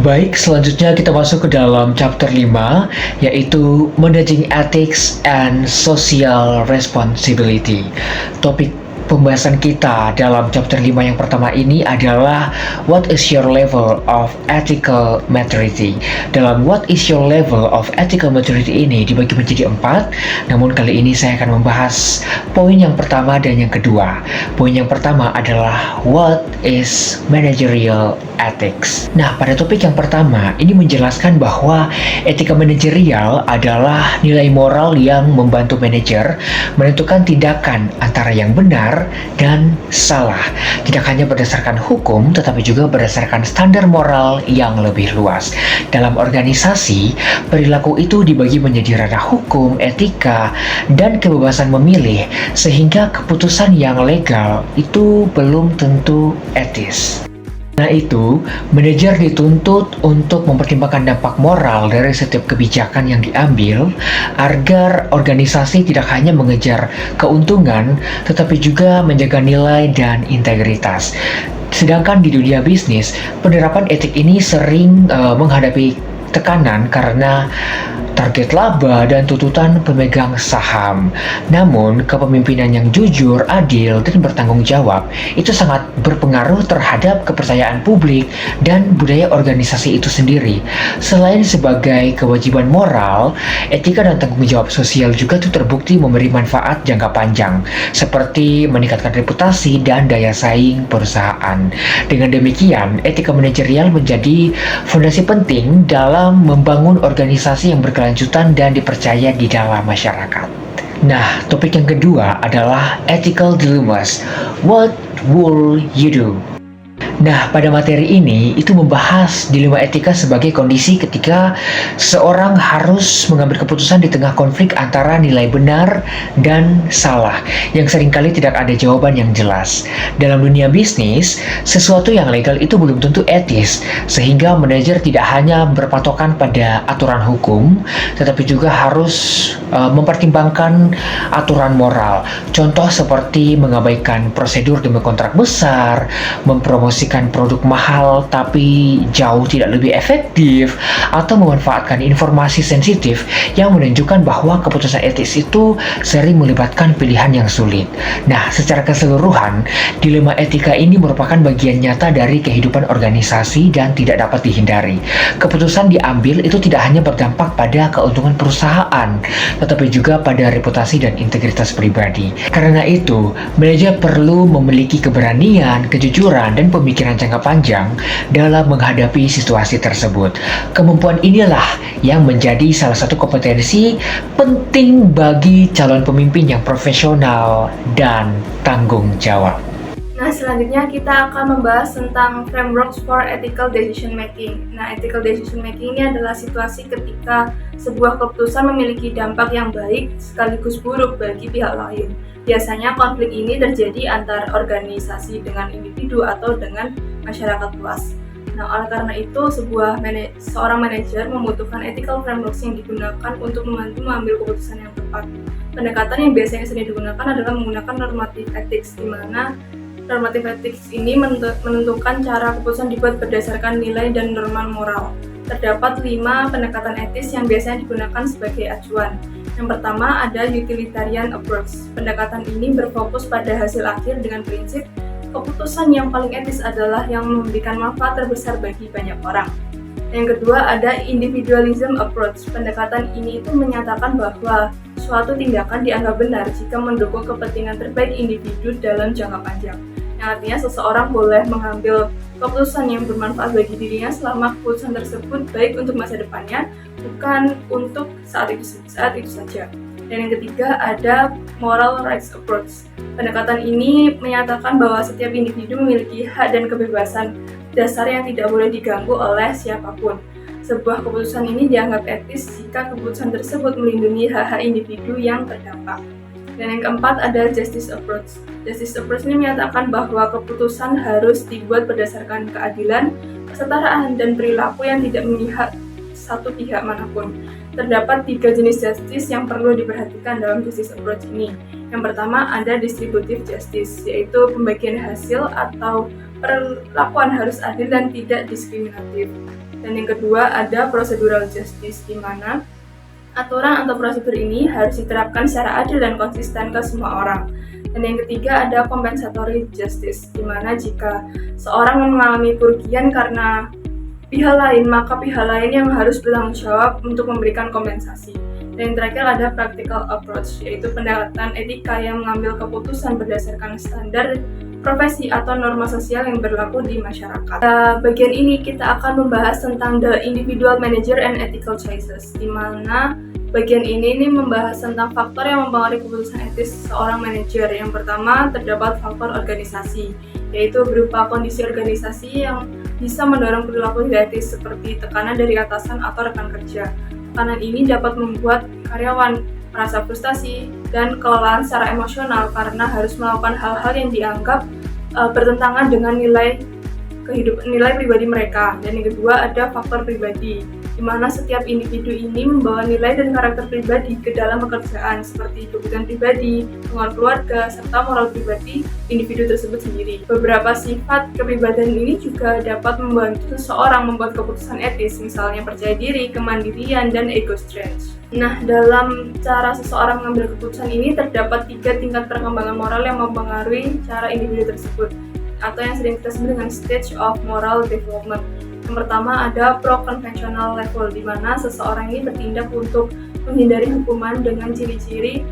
Baik, selanjutnya kita masuk ke dalam chapter 5, yaitu Managing Ethics and Social Responsibility. Topik pembahasan kita dalam chapter 5 yang pertama ini adalah What is your level of ethical maturity? Dalam What is your level of ethical maturity ini dibagi menjadi 4, namun kali ini saya akan membahas poin yang pertama dan yang kedua. Poin yang pertama adalah What is managerial ethics? Nah, pada topik yang pertama, ini menjelaskan bahwa etika manajerial adalah nilai moral yang membantu manajer menentukan tindakan antara yang benar dan salah. Tidak hanya berdasarkan hukum, tetapi juga berdasarkan standar moral yang lebih luas. Dalam organisasi, perilaku itu dibagi menjadi ranah hukum, etika, dan kebebasan memilih, sehingga keputusan yang legal itu belum tentu etis. Nah itu, manajer dituntut untuk mempertimbangkan dampak moral dari setiap kebijakan yang diambil agar organisasi tidak hanya mengejar keuntungan, tetapi juga menjaga nilai dan integritas. Sedangkan di dunia bisnis, penerapan etik ini sering menghadapi tekanan karena target laba dan tuntutan pemegang saham. Namun, kepemimpinan yang jujur, adil, dan bertanggung jawab itu sangat berpengaruh terhadap kepercayaan publik dan budaya organisasi itu sendiri. Selain sebagai kewajiban moral, etika dan tanggung jawab sosial juga tuh terbukti memberi manfaat jangka panjang, seperti meningkatkan reputasi dan daya saing perusahaan. Dengan demikian, etika manajerial menjadi fondasi penting dalam membangun organisasi yang berkelanjutan dan dipercaya di dalam masyarakat. Nah, topik yang kedua adalah ethical dilemmas. What will you do? Nah, pada materi ini itu membahas dilema etika sebagai kondisi ketika seorang harus mengambil keputusan di tengah konflik antara nilai benar dan salah yang seringkali tidak ada jawaban yang jelas. Dalam dunia bisnis, sesuatu yang legal itu belum tentu etis, sehingga manajer tidak hanya berpatokan pada aturan hukum, tetapi juga harus mempertimbangkan aturan moral. Contoh seperti mengabaikan prosedur demi kontrak besar, mempromosikan produk mahal tapi jauh tidak lebih efektif, atau memanfaatkan informasi sensitif yang menunjukkan bahwa keputusan etis itu sering melibatkan pilihan yang sulit. Nah, secara keseluruhan, dilema etika ini merupakan bagian nyata dari kehidupan organisasi dan tidak dapat dihindari. Keputusan diambil itu tidak hanya berdampak pada keuntungan perusahaan, tetapi juga pada reputasi dan integritas pribadi. Karena itu, manajer perlu memiliki keberanian, kejujuran, dan pemikiran jangka panjang dalam menghadapi situasi tersebut. Kemampuan inilah yang menjadi salah satu kompetensi penting bagi calon pemimpin yang profesional dan tanggung jawab. Nah, selanjutnya kita akan membahas tentang frameworks for ethical decision making. Nah, ethical decision making ini adalah situasi ketika sebuah keputusan memiliki dampak yang baik sekaligus buruk bagi pihak lain. Biasanya konflik ini terjadi antar organisasi dengan individu atau dengan masyarakat luas. Nah, oleh karena itu, seorang manajer membutuhkan ethical frameworks yang digunakan untuk membantu mengambil keputusan yang tepat. Pendekatan yang biasanya sering digunakan adalah menggunakan normative ethics, di mana normative ethics ini menentukan cara keputusan dibuat berdasarkan nilai dan norma moral. Terdapat 5 pendekatan etis yang biasanya digunakan sebagai acuan. Yang pertama ada utilitarian approach. Pendekatan ini berfokus pada hasil akhir dengan prinsip keputusan yang paling etis adalah yang memberikan manfaat terbesar bagi banyak orang. Yang kedua ada individualism approach. Pendekatan ini itu menyatakan bahwa suatu tindakan dianggap benar jika mendukung kepentingan terbaik individu dalam jangka panjang. Yang artinya seseorang boleh mengambil keputusan yang bermanfaat bagi dirinya selama keputusan tersebut baik untuk masa depannya, bukan untuk saat itu saja. Dan yang ketiga ada moral rights approach. Pendekatan ini menyatakan bahwa setiap individu memiliki hak dan kebebasan dasar yang tidak boleh diganggu oleh siapapun. Sebuah keputusan ini dianggap etis jika keputusan tersebut melindungi hak-hak individu yang terdampak. Dan yang keempat ada justice approach. Justice approach ini menyatakan bahwa keputusan harus dibuat berdasarkan keadilan, kesetaraan, dan perilaku yang tidak memihak satu pihak manapun. Terdapat 3 jenis justice yang perlu diperhatikan dalam justice approach ini. Yang pertama ada distributive justice, yaitu pembagian hasil atau perlakuan harus adil dan tidak diskriminatif. Dan yang kedua ada procedural justice, di mana aturan atau prosedur ini harus diterapkan secara adil dan konsisten ke semua orang. Dan yang ketiga ada compensatory justice, di mana jika seorang mengalami kerugian karena pihak lain, maka pihak lain yang harus bertanggung jawab untuk memberikan kompensasi. Dan yang terakhir ada practical approach, yaitu pendekatan etika yang mengambil keputusan berdasarkan standar profesi atau norma sosial yang berlaku di masyarakat. Bagian ini kita akan membahas tentang the individual manager and ethical choices, di mana bagian ini membahas tentang faktor yang mempengaruhi keputusan etis seorang manajer. Yang pertama terdapat faktor organisasi, yaitu berupa kondisi organisasi yang bisa mendorong perilaku tidak etis seperti tekanan dari atasan atau rekan kerja. Tekanan ini dapat membuat karyawan merasa frustasi dan kelelahan secara emosional karena harus melakukan hal-hal yang dianggap bertentangan dengan nilai pribadi mereka. Dan yang kedua ada faktor pribadi, di mana setiap individu ini membawa nilai dan karakter pribadi ke dalam pekerjaan seperti kebutuhan pribadi, pengaruh keluarga, serta moral pribadi individu tersebut sendiri. Beberapa sifat kepribadian ini juga dapat membantu seseorang membuat keputusan etis, misalnya percaya diri, kemandirian, dan ego strength. Nah, dalam cara seseorang mengambil keputusan ini terdapat 3 tingkat perkembangan moral yang mempengaruhi cara individu tersebut, atau yang sering kita sebut dengan stage of moral development. Yang pertama ada pro-conventional level, di mana seseorang ini bertindak untuk menghindari hukuman dengan ciri-ciri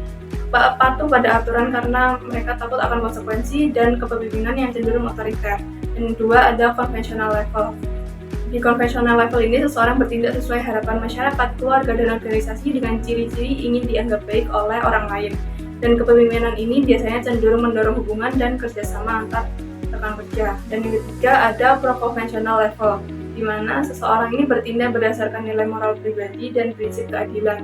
patuh pada aturan karena mereka takut akan konsekuensi dan kepemimpinan yang cenderung otoriter. Dan kedua ada conventional level. Di conventional level ini seseorang bertindak sesuai harapan masyarakat, keluarga, dan organisasi dengan ciri-ciri ingin dianggap baik oleh orang lain. Dan kepemimpinan ini biasanya cenderung mendorong hubungan dan kerjasama antar rekan kerja. Dan yang ketiga ada pro-conventional level, di mana seseorang ini bertindak berdasarkan nilai moral pribadi dan prinsip keadilan.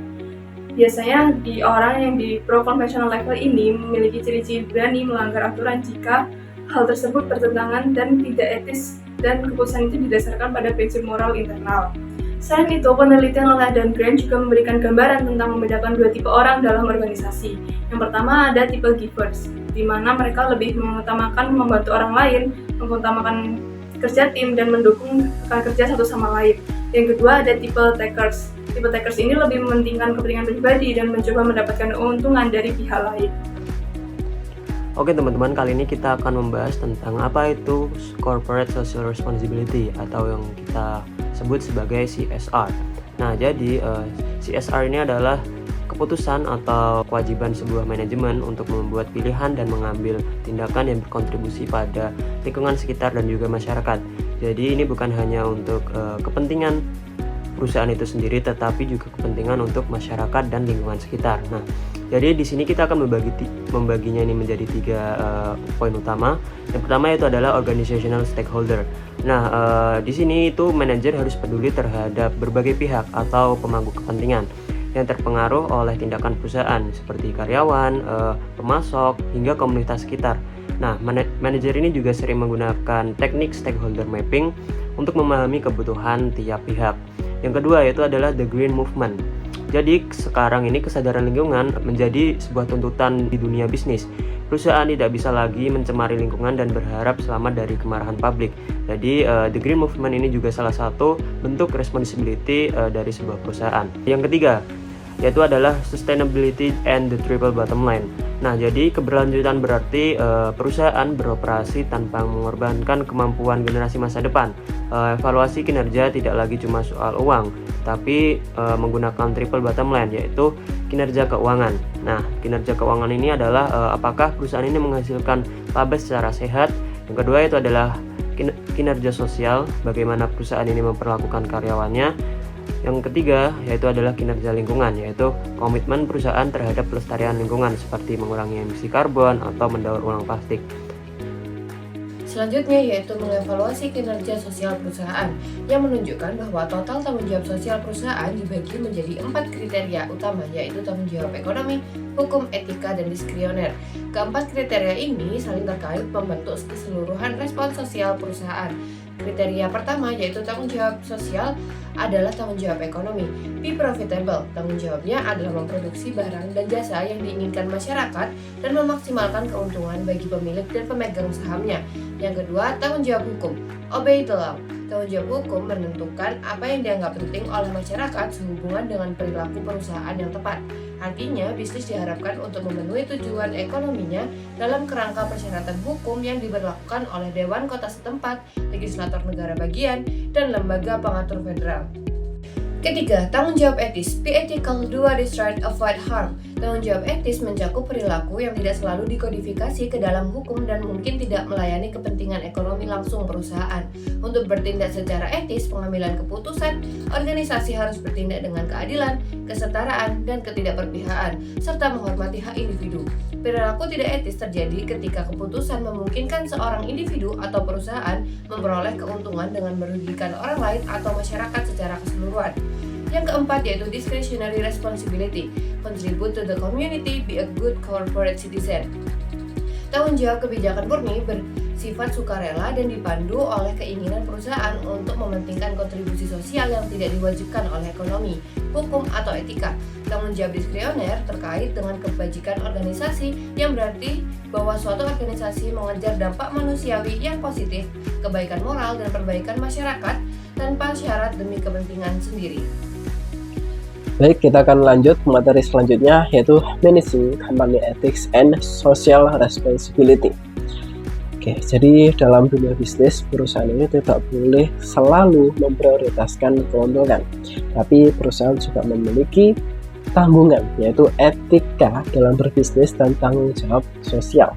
Biasanya di orang yang di pro-conventional level ini memiliki ciri-ciri berani melanggar aturan jika hal tersebut bertentangan dan tidak etis, dan keputusan itu didasarkan pada prinsip moral internal. Selain itu, penelitian oleh Dan Grant juga memberikan gambaran tentang membedakan 2 tipe orang dalam organisasi. Yang pertama ada tipe givers, di mana mereka lebih mengutamakan membantu orang lain, mengutamakan kerja tim, dan mendukung rekan kerja satu sama lain. Yang kedua ada tipe takers. Tipe takers ini lebih mementingkan kepentingan pribadi dan mencoba mendapatkan keuntungan dari pihak lain. Oke teman-teman, kali ini kita akan membahas tentang apa itu Corporate Social Responsibility atau yang kita sebut sebagai CSR. Nah, jadi CSR ini adalah keputusan atau kewajiban sebuah manajemen untuk membuat pilihan dan mengambil tindakan yang berkontribusi pada lingkungan sekitar dan juga masyarakat. Jadi ini bukan hanya untuk kepentingan perusahaan itu sendiri, tetapi juga kepentingan untuk masyarakat dan lingkungan sekitar. Nah, jadi di sini kita akan membaginya ini menjadi 3 poin utama. Yang pertama itu adalah organizational stakeholder. Nah, di sini itu manajer harus peduli terhadap berbagai pihak atau pemangku kepentingan yang terpengaruh oleh tindakan perusahaan seperti karyawan, pemasok, hingga komunitas sekitar. Nah, manajer ini juga sering menggunakan teknik stakeholder mapping untuk memahami kebutuhan tiap pihak. Yang kedua yaitu adalah the green movement. Jadi sekarang ini kesadaran lingkungan menjadi sebuah tuntutan di dunia bisnis. Perusahaan tidak bisa lagi mencemari lingkungan dan berharap selamat dari kemarahan publik. Jadi the green movement ini juga salah satu bentuk responsibility dari sebuah perusahaan. Yang ketiga yaitu adalah sustainability and the triple bottom line. Nah, jadi keberlanjutan berarti perusahaan beroperasi tanpa mengorbankan kemampuan generasi masa depan. Evaluasi kinerja tidak lagi cuma soal uang, tapi menggunakan triple bottom line, yaitu kinerja keuangan. Nah, kinerja keuangan ini adalah apakah perusahaan ini menghasilkan laba secara sehat. Yang kedua itu adalah kinerja sosial, bagaimana perusahaan ini memperlakukan karyawannya. Yang ketiga yaitu adalah kinerja lingkungan, yaitu komitmen perusahaan terhadap pelestarian lingkungan seperti mengurangi emisi karbon atau mendaur ulang plastik. Selanjutnya yaitu mengevaluasi kinerja sosial perusahaan yang menunjukkan bahwa total tanggung jawab sosial perusahaan dibagi menjadi 4 kriteria utama, yaitu tanggung jawab ekonomi, hukum, etika, dan diskrioner. Keempat kriteria ini saling terkait membentuk keseluruhan respons sosial perusahaan. Kriteria pertama yaitu tanggung jawab sosial adalah tanggung jawab ekonomi. Be profitable, tanggung jawabnya adalah memproduksi barang dan jasa yang diinginkan masyarakat dan memaksimalkan keuntungan bagi pemilik dan pemegang sahamnya. Yang kedua, tanggung jawab hukum. Obey the law. Tanggung jawab hukum menentukan apa yang dianggap penting oleh masyarakat sehubungan dengan perilaku perusahaan yang tepat. Artinya, bisnis diharapkan untuk memenuhi tujuan ekonominya dalam kerangka persyaratan hukum yang diberlakukan oleh Dewan Kota setempat, legislator negara bagian, dan lembaga pengatur federal. Ketiga, tanggung jawab etis. Be ethical, do what is right, avoid harm. Tanggung jawab etis mencakup perilaku yang tidak selalu dikodifikasi ke dalam hukum dan mungkin tidak melayani kepentingan ekonomi langsung perusahaan. Untuk bertindak secara etis, pengambilan keputusan, organisasi harus bertindak dengan keadilan, kesetaraan, dan ketidakberpihakan, serta menghormati hak individu. Perilaku tidak etis terjadi ketika keputusan memungkinkan seorang individu atau perusahaan memperoleh keuntungan dengan merugikan orang lain atau masyarakat secara keseluruhan. Yang keempat yaitu discretionary responsibility. Contribute to the community, be a good corporate citizen. Tanggung jawab kebijakan murni bersifat sukarela dan dipandu oleh keinginan perusahaan untuk mementingkan kontribusi sosial yang tidak diwajibkan oleh ekonomi, hukum, atau etika. Tanggung jawab diskrioner terkait dengan kebajikan organisasi yang berarti bahwa suatu organisasi mengejar dampak manusiawi yang positif, kebaikan moral, dan perbaikan masyarakat tanpa syarat demi kepentingan sendiri. Baik, kita akan lanjut ke materi selanjutnya yaitu Managing Company Ethics and Social Responsibility. Oke, jadi dalam dunia bisnis, perusahaan ini tidak boleh selalu memprioritaskan keuntungan, tapi perusahaan juga memiliki tanggungan, yaitu etika dalam berbisnis dan tanggung jawab sosial.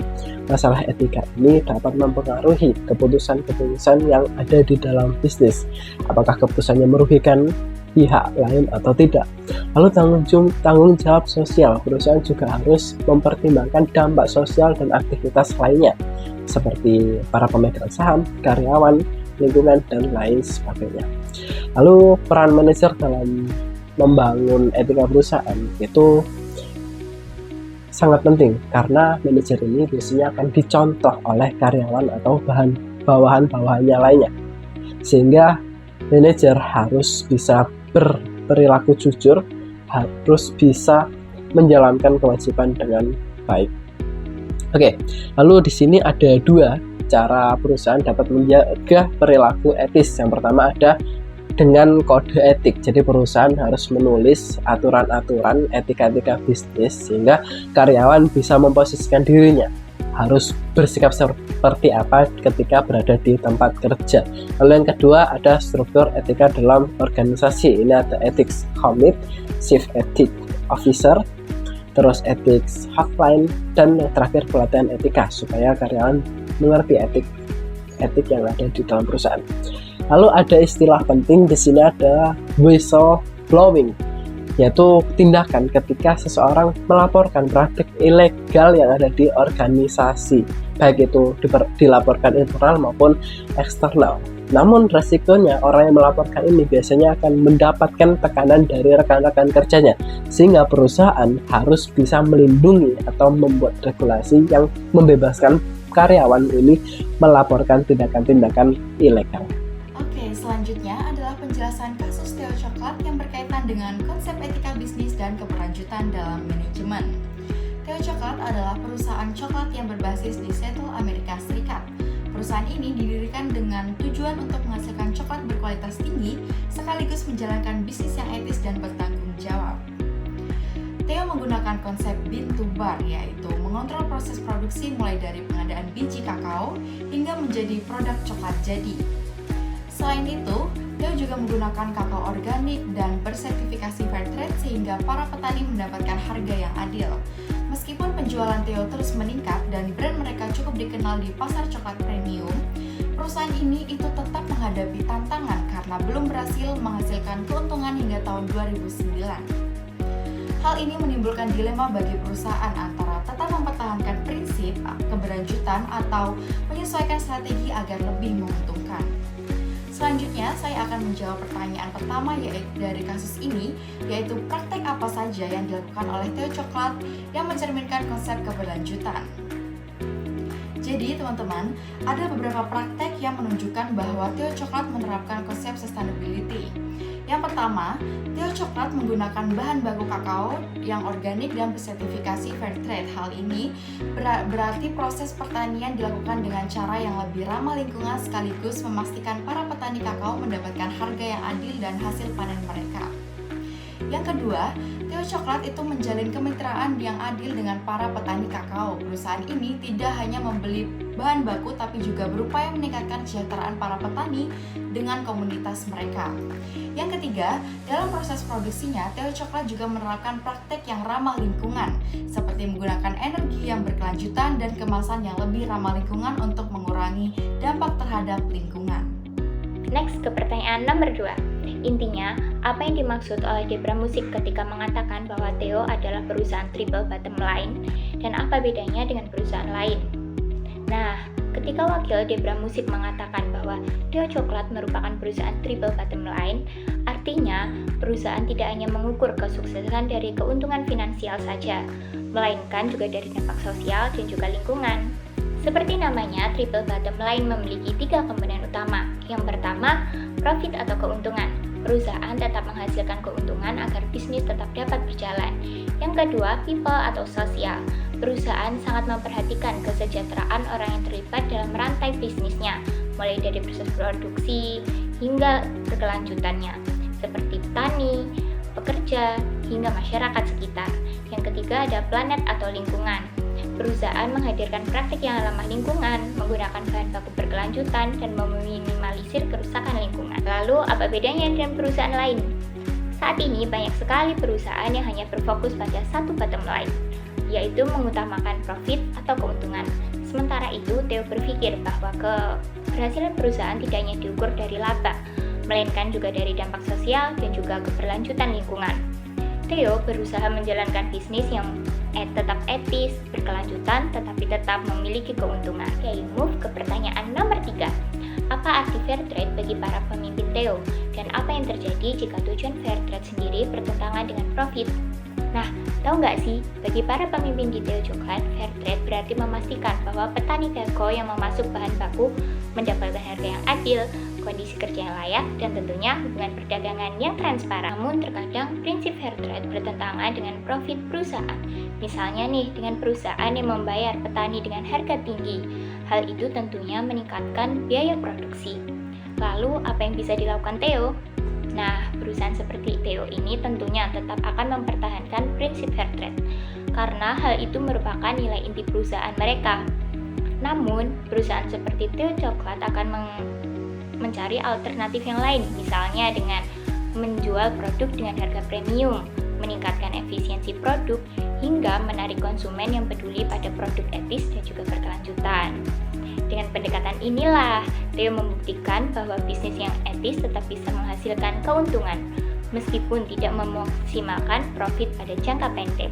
Masalah etika ini dapat mempengaruhi keputusan-keputusan yang ada di dalam bisnis. Apakah keputusannya merugikan pihak lain atau tidak. Lalu tanggung jawab sosial, perusahaan juga harus mempertimbangkan dampak sosial dan aktivitas lainnya seperti para pemegang saham, karyawan, lingkungan, dan lain sebagainya. Lalu peran manajer dalam membangun etika perusahaan itu sangat penting karena manajer ini biasanya akan dicontoh oleh karyawan atau bawahan-bawahannya lainnya, sehingga manajer harus bisa berperilaku jujur, harus bisa menjalankan kewajiban dengan baik. Oke, lalu di sini ada dua cara perusahaan dapat menjaga perilaku etis. Yang pertama ada dengan kode etik. Jadi perusahaan harus menulis aturan-aturan etika-etika bisnis sehingga karyawan bisa memposisikan dirinya harus bersikap seperti apa ketika berada di tempat kerja. Lalu yang kedua ada struktur etika dalam organisasi. Ini ada ethics commit, chief ethics officer, terus ethics hotline, dan yang terakhir pelatihan etika supaya karyawan mengerti etik yang ada di dalam perusahaan. Lalu ada istilah penting di sini ada whistleblowing, yaitu tindakan ketika seseorang melaporkan praktik ilegal yang ada di organisasi, baik itu dilaporkan internal maupun eksternal. Namun resikonya orang yang melaporkan ini biasanya akan mendapatkan tekanan dari rekan-rekan kerjanya, sehingga perusahaan harus bisa melindungi atau membuat regulasi yang membebaskan karyawan ini melaporkan tindakan-tindakan ilegal. Oke, selanjutnya adalah penjelasan kasus Theo Coklat yang berkaitan dengan konsep etika bisnis dan keberlanjutan dalam manajemen. Theo Coklat adalah perusahaan coklat yang berbasis di Seattle, Amerika Serikat. Perusahaan ini didirikan dengan tujuan untuk menghasilkan coklat berkualitas tinggi sekaligus menjalankan bisnis yang etis dan bertanggung jawab. Theo menggunakan konsep bean to bar, yaitu mengontrol proses produksi mulai dari pengadaan biji kakao hingga menjadi produk coklat jadi. Selain itu, Theo juga menggunakan kakao organik dan bersertifikasi fair trade sehingga para petani mendapatkan harga yang adil. Meskipun penjualan Theo terus meningkat dan brand mereka cukup dikenal di pasar coklat premium, perusahaan ini itu tetap menghadapi tantangan karena belum berhasil menghasilkan keuntungan hingga tahun 2009. Hal ini menimbulkan dilema bagi perusahaan antara tetap mempertahankan prinsip keberlanjutan atau menyesuaikan strategi agar lebih menguntungkan. Selanjutnya, saya akan menjawab pertanyaan pertama dari kasus ini, yaitu praktek apa saja yang dilakukan oleh Theo Coklat yang mencerminkan konsep keberlanjutan. Jadi, teman-teman, ada beberapa praktek yang menunjukkan bahwa Theo Coklat menerapkan konsep sustainability. Yang pertama, Theo Coklat menggunakan bahan baku kakao yang organik dan bersertifikasi fair trade. Hal ini berarti proses pertanian dilakukan dengan cara yang lebih ramah lingkungan sekaligus memastikan para petani kakao mendapatkan harga yang adil dan hasil panen mereka. Yang kedua, Theo Coklat itu menjalin kemitraan yang adil dengan para petani kakao. Perusahaan ini tidak hanya membeli bahan baku tapi juga berupaya meningkatkan kesejahteraan para petani dengan komunitas mereka. Yang ketiga, dalam proses produksinya, Theo Coklat juga menerapkan praktek yang ramah lingkungan, seperti menggunakan energi yang berkelanjutan dan kemasan yang lebih ramah lingkungan untuk mengurangi dampak terhadap lingkungan. Next ke pertanyaan nomor 2. Intinya, apa yang dimaksud oleh Debra Music ketika mengatakan bahwa Theo adalah perusahaan triple bottom line dan apa bedanya dengan perusahaan lain? Nah, ketika wakil Debra Music mengatakan bahwa Theo Coklat merupakan perusahaan triple bottom line, artinya perusahaan tidak hanya mengukur kesuksesan dari keuntungan finansial saja, melainkan juga dari dampak sosial dan juga lingkungan. Seperti namanya, triple bottom line memiliki 3 komponen utama. Yang pertama, profit atau keuntungan. Perusahaan tetap menghasilkan keuntungan agar bisnis tetap dapat berjalan. Yang kedua, people atau sosial. Perusahaan sangat memperhatikan kesejahteraan orang yang terlibat dalam rantai bisnisnya, mulai dari proses produksi hingga berkelanjutannya, seperti petani, pekerja, hingga masyarakat sekitar. Yang ketiga ada planet atau lingkungan. Perusahaan menghadirkan praktik yang ramah lingkungan, menggunakan bahan baku berkelanjutan, dan meminimalisir kerusakan lingkungan. Lalu, apa bedanya dengan perusahaan lain? Saat ini, banyak sekali perusahaan yang hanya berfokus pada satu bottom line, yaitu mengutamakan profit atau keuntungan. Sementara itu, Theo berpikir bahwa keberhasilan perusahaan tidak hanya diukur dari laba, melainkan juga dari dampak sosial dan juga keberlanjutan lingkungan. Theo berusaha menjalankan bisnis yang tetap etis, berkelanjutan, tetapi tetap memiliki keuntungan. Oke, move ke pertanyaan nomor 3. Apa arti fair trade bagi para pemimpin Theo? Dan apa yang terjadi jika tujuan fair trade sendiri bertentangan dengan profit? Nah, tahu nggak sih, bagi para pemimpin di Theo Coklat, fair trade berarti memastikan bahwa petani kakao yang memasuk bahan baku mendapatkan harga yang adil, kondisi kerja yang layak, dan tentunya hubungan perdagangan yang transparan. Namun terkadang prinsip fair trade bertentangan dengan profit perusahaan. Misalnya nih, dengan perusahaan yang membayar petani dengan harga tinggi. Hal itu tentunya meningkatkan biaya produksi. Lalu, apa yang bisa dilakukan Theo? Nah, perusahaan seperti Theo ini tentunya tetap akan mempertahankan prinsip fair trade, karena hal itu merupakan nilai inti perusahaan mereka. Namun, perusahaan seperti Theo Coklat akan mencari alternatif yang lain, misalnya dengan menjual produk dengan harga premium, meningkatkan efisiensi produk, hingga menarik konsumen yang peduli pada produk etis dan juga berkelanjutan. Dengan pendekatan inilah, Theo membuktikan bahwa bisnis yang etis tetap bisa menghasilkan keuntungan, meskipun tidak memaksimalkan profit pada jangka pendek.